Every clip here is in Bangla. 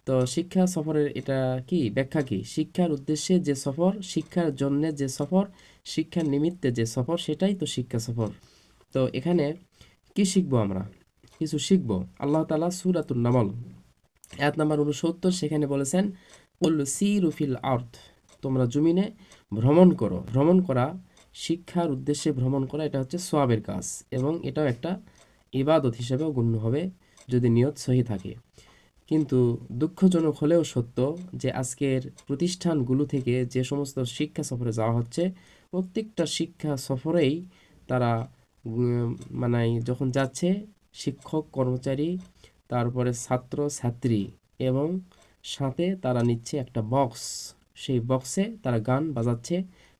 তো শিক্ষা সফরের এটা কি ব্যাখ্যা কি? শিক্ষার উদ্দেশ্যে যে সফর, শিক্ষার জন্যে যে সফর, শিক্ষার নিমিত্তে যে সফর, সেটাই তো শিক্ষা সফর। তো এখানে কি শিখবো আমরা? কিছু শিখবো। আল্লাহ তাআলা সূরাতুন নামল আয়াত নাম্বার 69 সেখানে বলেছেন, কুল সিরু ফিল আরদ, তোমরা জমিনে ভ্রমণ করো। ভ্রমণ করা, শিক্ষার উদ্দেশ্যে ভ্রমণ করা, এটা হচ্ছে সওয়াবের কাজ এবং এটাও একটা ইবাদত হিসেবেও গণ্য হবে যদি নিয়ত সহি থাকে। কিন্তু দুঃখজনক হলেও সত্য যে আজকের প্রতিষ্ঠানগুলো থেকে যে সমস্ত শিক্ষা সফরে যাওয়া হচ্ছে, প্রত্যেকটা শিক্ষা সফরেই তারা উম, মানে যখন যাচ্ছে, শিক্ষক কর্মচারী, তারপরে ছাত্র ছাত্রী এবং সাথে তারা নিচ্ছে একটা বক্স। সেই বক্সে তারা গান বাজাচ্ছে,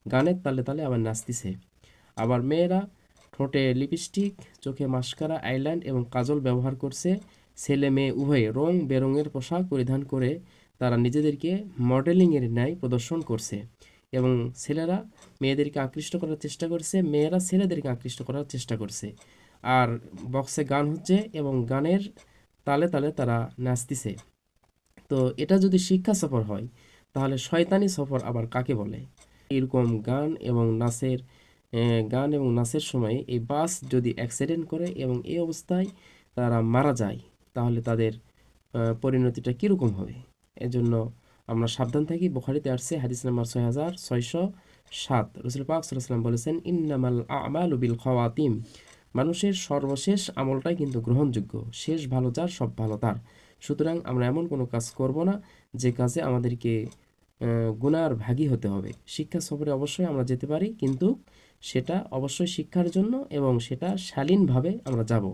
গানের তালে তালে আবার নাচতেছে। আবার মেয়েরা ঠোঁটে লিপস্টিক, চোখে মাস্কারা, আইল্যান্ড এবং কাজল ব্যবহার করছে। ছেলে মেয়ে উভয়ে রং বেরঙের পোশাক পরিধান করে তারা নিজেদেরকে মডেলিংয়ের ন্যায় প্রদর্শন করছে এবং ছেলেরা মেয়েদেরকে আকৃষ্ট করার চেষ্টা করছে, মেয়েরা ছেলেদেরকে আকৃষ্ট করার চেষ্টা করছে। আর বক্সে গান হচ্ছে এবং গানের তালে তালে তারা নাচতেছে। তো এটা যদি শিক্ষা সফর হয়, তাহলে শয়তানি সফর আবার কাকে বলে? এরকম গান এবং নাচের সময় এই বাস যদি অ্যাক্সিডেন্ট করে এবং এই অবস্থায় তারা মারা যায়, তাহলে তাদের পরিণতিটা কীরকম হবে? এজন্য আমরা সাবধান থাকি। বুখারীতে আসছে হাদিস নাম্বার 6607, রাসূল পাক সাল্লাল্লাহু আলাইহি ওয়াসাল্লাম বলেছেন, ইন্নামাল আমালু বিল খাওয়াতিম, মানুষের সর্বশেষ আমলটাই কিন্তু গ্রহণযোগ্য, শেষ ভালো যার সব ভালো তার। সুতরাং আমরা এমন কোনো কাজ করব না যে কাজে আমাদেরকে গুনার ভাগী হতে হবে। শিক্ষা সফরে অবশ্যই আমরা যেতে পারি, কিন্তু সেটা অবশ্যই শিক্ষার জন্য এবং সেটা শালীনভাবে আমরা যাব।